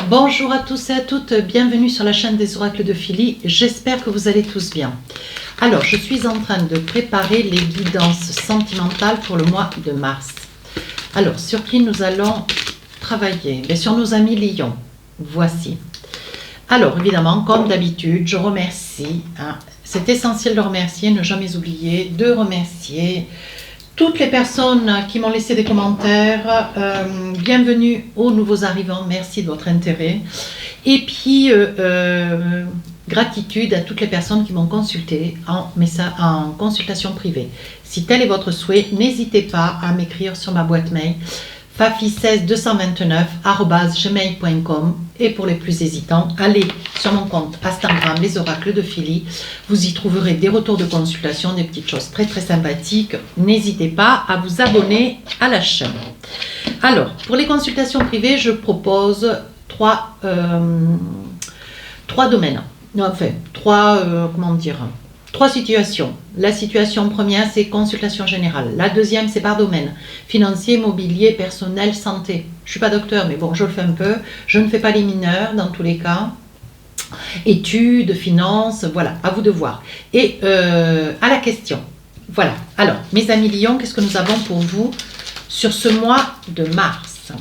Bonjour à tous et à toutes, bienvenue sur la chaîne des oracles de Philly, j'espère que vous allez tous bien. Alors, je suis en train de préparer les guidances sentimentales pour le mois de mars. Alors, sur qui nous allons travailler? Bien, sur nos amis lions, voici. Alors, évidemment, comme d'habitude, je remercie, c'est essentiel de remercier, ne jamais oublier, de remercier toutes les personnes qui m'ont laissé des commentaires. Bienvenue aux nouveaux arrivants, merci de votre intérêt. Et puis, gratitude à toutes les personnes qui m'ont consulté en consultation privée. Si tel est votre souhait, n'hésitez pas à m'écrire sur ma boîte mail fafi16229@gmail.com. Et pour les plus hésitants, allez sur mon compte Instagram, les oracles de Philly. Vous y trouverez des retours de consultation, des petites choses très très sympathiques. N'hésitez pas à vous abonner à la chaîne. Alors, pour les consultations privées, je propose trois domaines. Enfin, trois situations. La situation première, c'est consultation générale. La deuxième, c'est par domaine. Financier, immobilier, personnel, santé. Je ne suis pas docteur, mais bon, je le fais un peu. Je ne fais pas les mineurs dans tous les cas. Études, finances, voilà, à vous de voir. Et à la question. Voilà. Alors, mes amis Lions, qu'est-ce que nous avons pour vous sur ce mois de mars?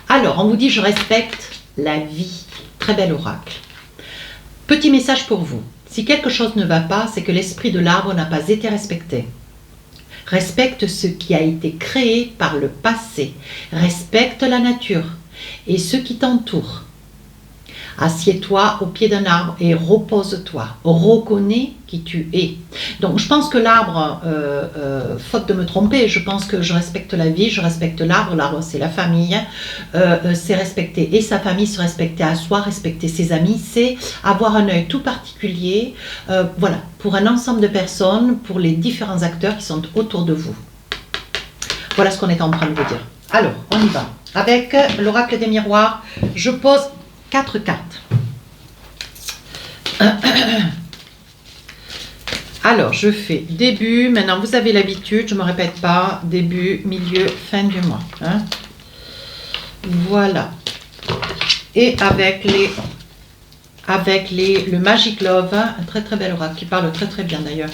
Alors, on vous dit, je respecte la vie. Très bel oracle. Petit message pour vous. Si quelque chose ne va pas, c'est que l'esprit de l'arbre n'a pas été respecté. Respecte ce qui a été créé par le passé. Respecte la nature et ceux qui t'entourent. Assieds-toi au pied d'un arbre et repose-toi. Reconnais qui tu es. Donc je pense que l'arbre, faute de me tromper, je pense que je respecte la vie, je respecte l'arbre. L'arbre c'est la famille, c'est respecter et sa famille, se respecter à soi, respecter ses amis, c'est avoir un œil tout particulier, voilà, pour un ensemble de personnes, pour les différents acteurs qui sont autour de vous. Voilà ce qu'on est en train de vous dire. Alors, on y va. Avec l'oracle des miroirs, je pose 4 cartes. Alors, je fais début. Maintenant, vous avez l'habitude, je ne me répète pas. Début, milieu, fin du mois. Voilà. Et avec le Magic Love, un très très bel oracle qui parle très très bien d'ailleurs.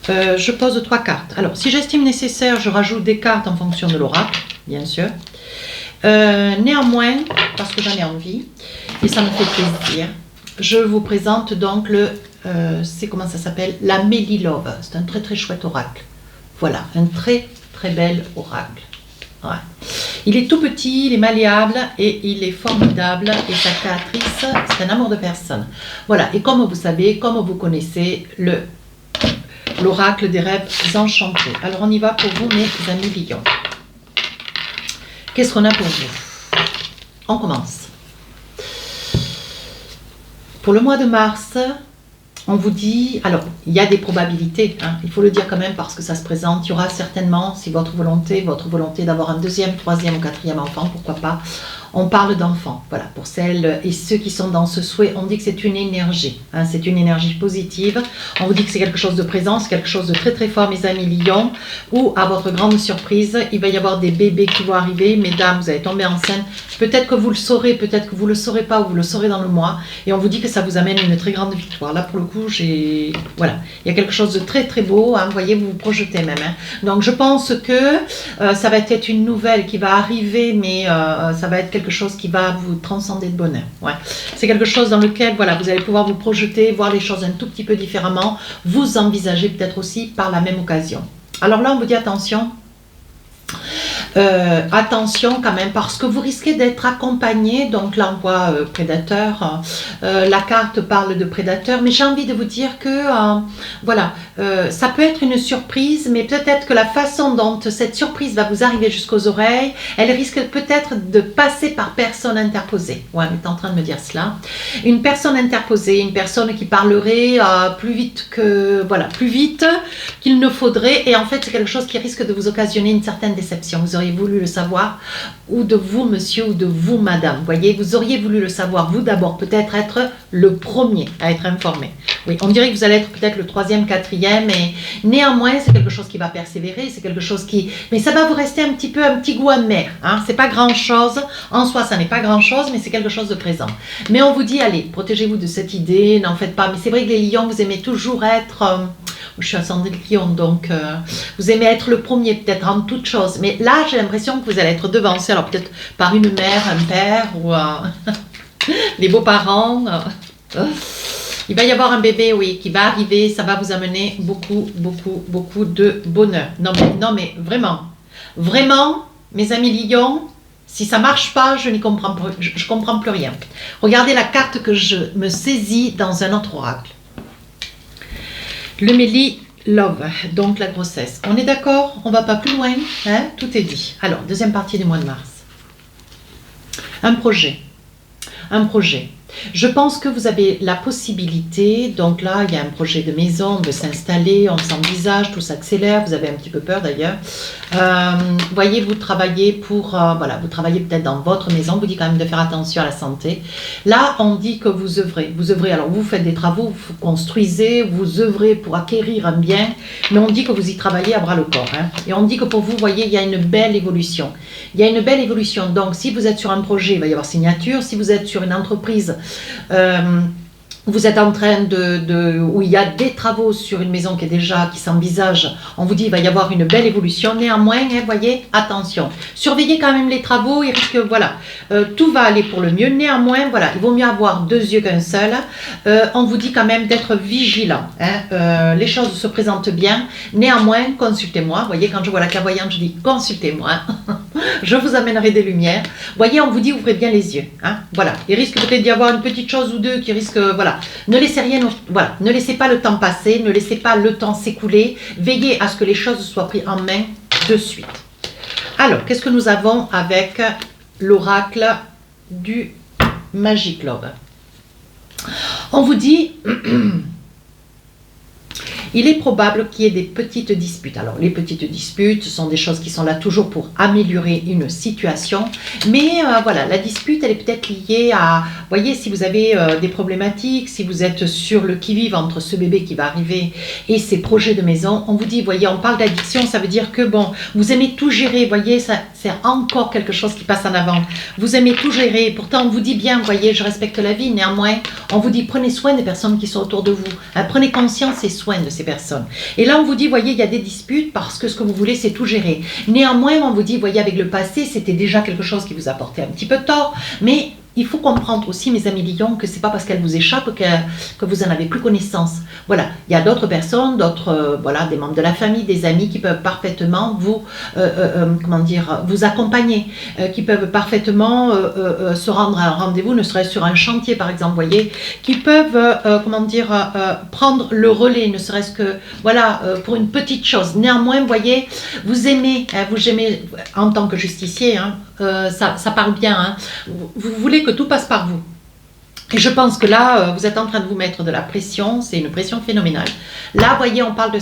Je pose 3 cartes. Alors, si j'estime nécessaire, je rajoute des cartes en fonction de l'oracle, bien sûr. Néanmoins, parce que j'en ai envie et ça me fait plaisir, je vous présente donc c'est comment ça s'appelle, la Mélie Love. C'est un très très chouette oracle. Voilà, un très très bel oracle. Ouais. Il est tout petit, il est malléable et il est formidable et sa créatrice, c'est un amour de personne. Voilà, et comme vous savez, comme vous connaissez l'oracle des rêves enchantés. Alors on y va pour vous mes amis lions. Qu'est-ce qu'on a pour vous? On commence. Pour le mois de mars, on vous dit, alors il y a des probabilités, il faut le dire quand même parce que ça se présente, il y aura certainement, si votre volonté d'avoir un deuxième, troisième ou quatrième enfant, pourquoi pas, on parle d'enfants, voilà, pour celles et ceux qui sont dans ce souhait, on dit que c'est une énergie, c'est une énergie positive, on vous dit que c'est quelque chose de présent, c'est quelque chose de très très fort mes amis lions, ou à votre grande surprise, il va y avoir des bébés qui vont arriver, mesdames, vous allez tomber enceinte, peut-être que vous le saurez, peut-être que vous ne le saurez pas, ou vous le saurez dans le mois, et on vous dit que ça vous amène une très grande victoire, là pour le coup, voilà, il y a quelque chose de très très beau, vous voyez, vous vous projetez même, donc je pense que ça va être une nouvelle qui va arriver, mais ça va être quelque chose qui va vous transcender de bonheur. Ouais. C'est quelque chose dans lequel voilà, vous allez pouvoir vous projeter, voir les choses un tout petit peu différemment, vous envisager peut-être aussi par la même occasion. Alors là, on vous dit attention. Attention quand même parce que vous risquez d'être accompagné, donc là on voit prédateur, la carte parle de prédateur, mais j'ai envie de vous dire que voilà, ça peut être une surprise, mais peut-être que la façon dont cette surprise va vous arriver jusqu'aux oreilles, elle risque peut-être de passer par personne interposée. Ouais, on est en train de me dire cela. Une personne interposée, une personne qui parlerait plus vite qu'il ne faudrait, et en fait c'est quelque chose qui risque de vous occasionner une certaine déception. Vous auriez voulu le savoir, ou de vous monsieur, ou de vous madame, voyez, vous auriez voulu le savoir, vous d'abord, peut-être être le premier à être informé. Oui, on dirait que vous allez être peut-être le troisième, quatrième, et néanmoins, c'est quelque chose qui va persévérer, c'est quelque chose qui... Mais ça va vous rester un petit goût amer, hein. C'est pas grand-chose, en soi, ça n'est pas grand-chose, mais c'est quelque chose de présent. Mais on vous dit, allez, protégez-vous de cette idée, n'en faites pas. Mais c'est vrai que les lions, vous aimez toujours être... je suis ascendant lion, donc vous aimez être le premier, peut-être en toute chose. Mais là, j'ai l'impression que vous allez être devancé, alors peut-être par une mère, un père, ou les beaux-parents... Il va y avoir un bébé, oui, qui va arriver, ça va vous amener beaucoup, beaucoup, beaucoup de bonheur. Non mais vraiment, vraiment, mes amis lions, si ça marche pas, je n'y comprends plus, je comprends plus rien. Regardez la carte que je me saisis dans un autre oracle. Le Méli Love, donc la grossesse. On est d'accord? On va pas plus loin, hein? Tout est dit. Alors, deuxième partie du mois de mars. Un projet. Un projet. Je pense que vous avez la possibilité, donc là il y a un projet de maison, on veut s'installer, on s'envisage, tout s'accélère, vous avez un petit peu peur d'ailleurs. Voyez, vous travaillez pour, voilà, vous travaillez peut-être dans votre maison, on vous dit quand même de faire attention à la santé. Là on dit que vous œuvrez, alors vous faites des travaux, vous construisez, vous œuvrez pour acquérir un bien, mais on dit que vous y travaillez à bras le corps, hein. Et on dit que pour vous, voyez, il y a une belle évolution. Il y a une belle évolution, donc si vous êtes sur un projet, il va y avoir signature, si vous êtes sur une entreprise, vous êtes en train où il y a des travaux sur une maison qui s'envisage, on vous dit il va y avoir une belle évolution, néanmoins, hein, voyez, attention, surveillez quand même les travaux, il risque, voilà, tout va aller pour le mieux, néanmoins, voilà, il vaut mieux avoir deux yeux qu'un seul, on vous dit quand même d'être vigilant, hein, les choses se présentent bien, néanmoins, consultez-moi, voyez, quand je vois la clairvoyante, je dis consultez-moi, je vous amènerai des lumières, voyez, on vous dit ouvrez bien les yeux, hein, voilà, il risque peut-être d'y avoir une petite chose ou deux qui risque, voilà, ne laissez rien, voilà, ne laissez pas le temps passer, ne laissez pas le temps s'écouler, veillez à ce que les choses soient prises en main de suite. Alors, qu'est-ce que nous avons avec l'oracle du Magic Love? On vous dit... Il est probable qu'il y ait des petites disputes. Alors, les petites disputes, ce sont des choses qui sont là toujours pour améliorer une situation. Mais voilà, la dispute, elle est peut-être liée à... Voyez, si vous avez des problématiques, si vous êtes sur le qui-vive entre ce bébé qui va arriver et ces projets de maison, on vous dit, voyez, on parle d'addiction, ça veut dire que, bon, vous aimez tout gérer, voyez, ça, c'est encore quelque chose qui passe en avant. Vous aimez tout gérer, pourtant on vous dit bien, voyez, je respecte la vie, néanmoins, on vous dit, prenez soin des personnes qui sont autour de vous. Hein, prenez conscience et soin de ces personnes. Et là, on vous dit, voyez, il y a des disputes parce que ce que vous voulez, c'est tout gérer. Néanmoins, on vous dit, voyez, avec le passé, c'était déjà quelque chose qui vous apportait un petit peu tort, mais il faut comprendre aussi, mes amis lions, que c'est pas parce qu'elle vous échappe que vous en avez plus connaissance. Voilà, il y a d'autres personnes, d'autres, voilà, des membres de la famille, des amis qui peuvent parfaitement vous, comment dire, vous accompagner, qui peuvent parfaitement se rendre à un rendez-vous, ne serait-ce sur un chantier par exemple, voyez, qui peuvent, comment dire, prendre le relais, ne serait-ce que, voilà, pour une petite chose. Néanmoins, voyez, vous aimez en tant que justicier, hein, ça parle bien, hein, vous voulez que tout passe par vous. Et je pense que là, vous êtes en train de vous mettre de la pression, c'est une pression phénoménale. Là, voyez, on parle de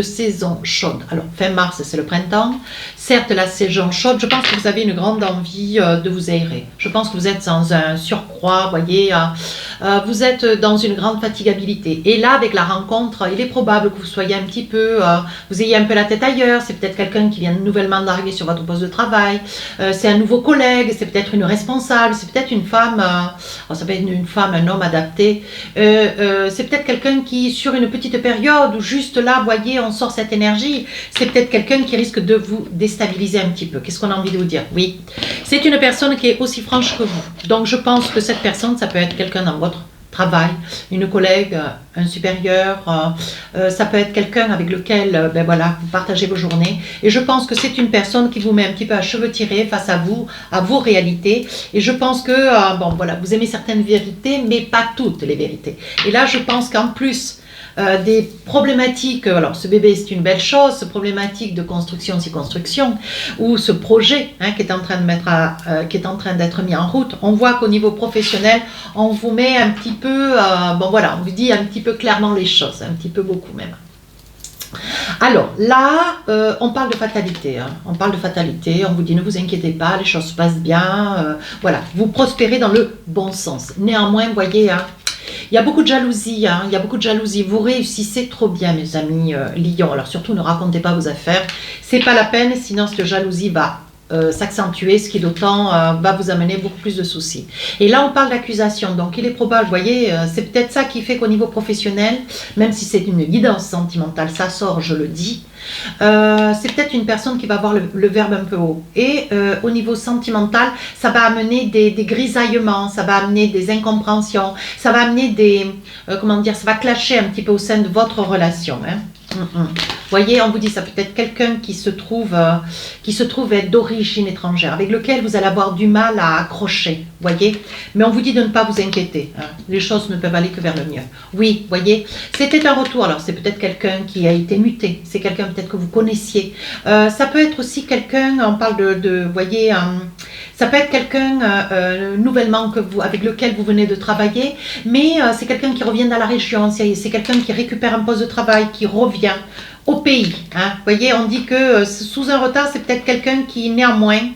saison chaude. Alors, fin mars, c'est le printemps. Certes, la saison chaude, je pense que vous avez une grande envie de vous aérer. Je pense que vous êtes dans un surcroît, voyez, vous êtes dans une grande fatigabilité. Et là, avec la rencontre, il est probable que vous soyez un petit peu, vous ayez un peu la tête ailleurs. C'est peut-être quelqu'un qui vient nouvellement d'arriver sur votre poste de travail. C'est un nouveau collègue, c'est peut-être une responsable, c'est peut-être une femme... ça peut être une femme, un homme adapté. C'est peut-être quelqu'un qui, sur une petite période, où juste là, voyez, on sort cette énergie, c'est peut-être quelqu'un qui risque de vous déstabiliser un petit peu. Qu'est-ce qu'on a envie de vous dire? Oui, c'est une personne qui est aussi franche que vous. Donc, je pense que cette personne, ça peut être quelqu'un dans votre travail, une collègue, un supérieur, ça peut être quelqu'un avec lequel ben voilà, vous partagez vos journées. Et je pense que c'est une personne qui vous met un petit peu à cheveux tirés face à vous, à vos réalités. Et je pense que bon, voilà, vous aimez certaines vérités, mais pas toutes les vérités. Et là, je pense qu'en plus des problématiques, alors ce bébé c'est une belle chose, ce problématique de construction, si construction, ou ce projet hein, qui est en train d'être mis en route, on voit qu'au niveau professionnel, on vous met un petit peu, bon voilà, on vous dit un petit peu clairement les choses, un petit peu beaucoup même. Alors là, on parle de fatalité, hein. On parle de fatalité, on vous dit ne vous inquiétez pas, les choses se passent bien, voilà, vous prospérez dans le bon sens. Néanmoins, vous voyez, hein, Il y a beaucoup de jalousie, hein, il y a beaucoup de jalousie. Vous réussissez trop bien, mes amis Lion. Alors surtout, ne racontez pas vos affaires. C'est pas la peine, sinon cette jalousie va s'accentuer, ce qui d'autant va vous amener beaucoup plus de soucis. Et là, on parle d'accusation. Donc, il est probable, vous voyez, c'est peut-être ça qui fait qu'au niveau professionnel, même si c'est une guidance sentimentale, ça sort, je le dis, c'est peut-être une personne qui va avoir le verbe un peu haut. Et au niveau sentimental, ça va amener des grisaillements, ça va amener des incompréhensions, ça va amener des, comment dire, ça va clasher un petit peu au sein de votre relation. Hein. Voyez, on vous dit, ça peut être quelqu'un qui se trouve être d'origine étrangère, avec lequel vous allez avoir du mal à accrocher, voyez. Mais on vous dit de ne pas vous inquiéter, hein. Les choses ne peuvent aller que vers le mieux. Oui, voyez, c'était un retour. Alors, c'est peut-être quelqu'un qui a été muté, c'est quelqu'un peut-être que vous connaissiez. Ça peut être aussi quelqu'un, on parle voyez, ça peut être quelqu'un nouvellement avec lequel vous venez de travailler, mais c'est quelqu'un qui revient dans la région, c'est quelqu'un qui récupère un poste de travail, qui revient au pays. Hein. Vous voyez, on dit que sous un retard, c'est peut-être quelqu'un qui, néanmoins,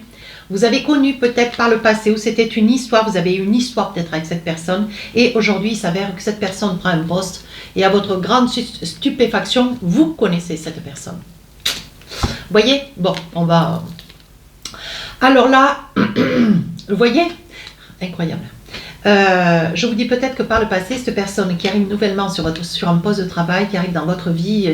vous avez connu peut-être par le passé, où c'était une histoire, vous avez eu une histoire peut-être avec cette personne, et aujourd'hui, il s'avère que cette personne prend un poste, et à votre grande stupéfaction, vous connaissez cette personne. Vous voyez? Bon, on va... Alors là, vous voyez? Incroyable. Je vous dis peut-être que par le passé, cette personne qui arrive nouvellement sur un poste de travail, qui arrive dans votre vie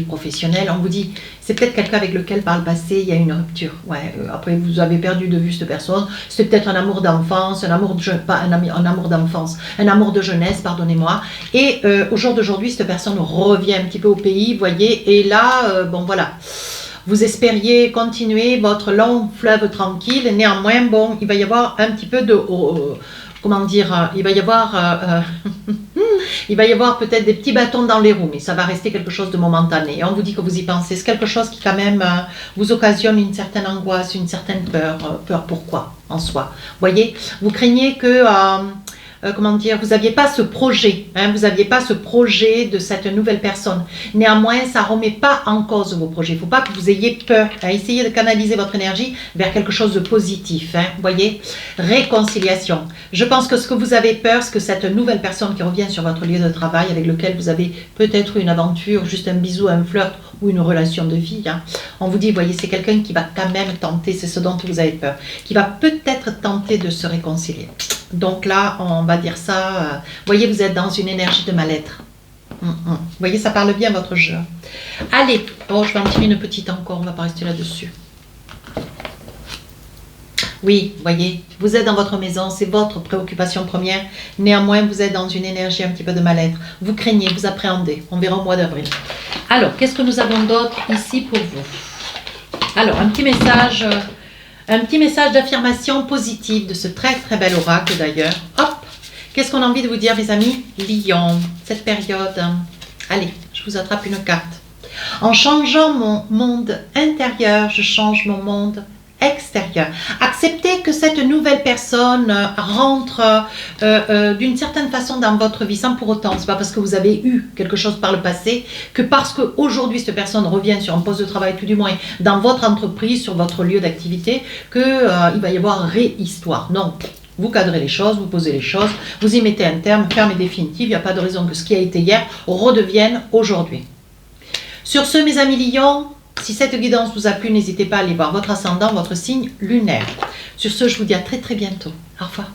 professionnelle, on vous dit, c'est peut-être quelqu'un avec lequel par le passé, il y a une rupture. Ouais, après, vous avez perdu de vue cette personne. C'est peut-être un amour d'enfance, un amour de jeunesse, pardonnez-moi. Et au jour d'aujourd'hui, cette personne revient un petit peu au pays, vous voyez, et là, bon voilà. Vous espériez continuer votre long fleuve tranquille, néanmoins, bon, il va y avoir un petit peu de... comment dire, il va y avoir peut-être des petits bâtons dans les roues, mais ça va rester quelque chose de momentané. Et on vous dit que vous y pensez. C'est quelque chose qui quand même vous occasionne une certaine angoisse, une certaine peur. Peur pourquoi en soi? Vous voyez, vous craignez que... comment dire, vous n'aviez pas ce projet, hein, vous n'aviez pas ce projet de cette nouvelle personne. Néanmoins, ça ne remet pas en cause vos projets. Il ne faut pas que vous ayez peur. Hein, essayez de canaliser votre énergie vers quelque chose de positif. Hein, vous voyez, réconciliation. Je pense que ce que vous avez peur, c'est que cette nouvelle personne qui revient sur votre lieu de travail, avec lequel vous avez peut-être une aventure, juste un bisou, un flirt ou une relation de vie, hein, on vous dit, vous voyez, c'est quelqu'un qui va quand même tenter, c'est ce dont vous avez peur, qui va peut-être tenter de se réconcilier. Donc là, on va dire ça, vous voyez, vous êtes dans une énergie de mal-être. Vous voyez, ça parle bien votre jeu. Allez, oh, je vais en tirer une petite encore, on ne va pas rester là-dessus. Oui, vous voyez, vous êtes dans votre maison, c'est votre préoccupation première. Néanmoins, vous êtes dans une énergie un petit peu de mal-être. Vous craignez, vous appréhendez. On verra au mois d'avril. Alors, qu'est-ce que nous avons d'autre ici pour vous? Alors, un petit message d'affirmation positive de ce très très bel oracle d'ailleurs. Hop, qu'est-ce qu'on a envie de vous dire, mes amis? Lion, cette période. Allez, je vous attrape une carte. En changeant mon monde intérieur, je change mon monde extérieur. Acceptez que cette nouvelle personne rentre d'une certaine façon dans votre vie sans pour autant, c'est pas parce que vous avez eu quelque chose par le passé que parce qu'aujourd'hui cette personne revient sur un poste de travail, tout du moins dans votre entreprise, sur votre lieu d'activité, qu'il va y avoir réhistoire. Non. Vous cadrez les choses, vous posez les choses, vous y mettez un terme ferme et définitif. Il n'y a pas de raison que ce qui a été hier redevienne aujourd'hui. Sur ce, mes amis Lions, si cette guidance vous a plu, n'hésitez pas à aller voir votre ascendant, votre signe lunaire. Sur ce, je vous dis à très très bientôt. Au revoir.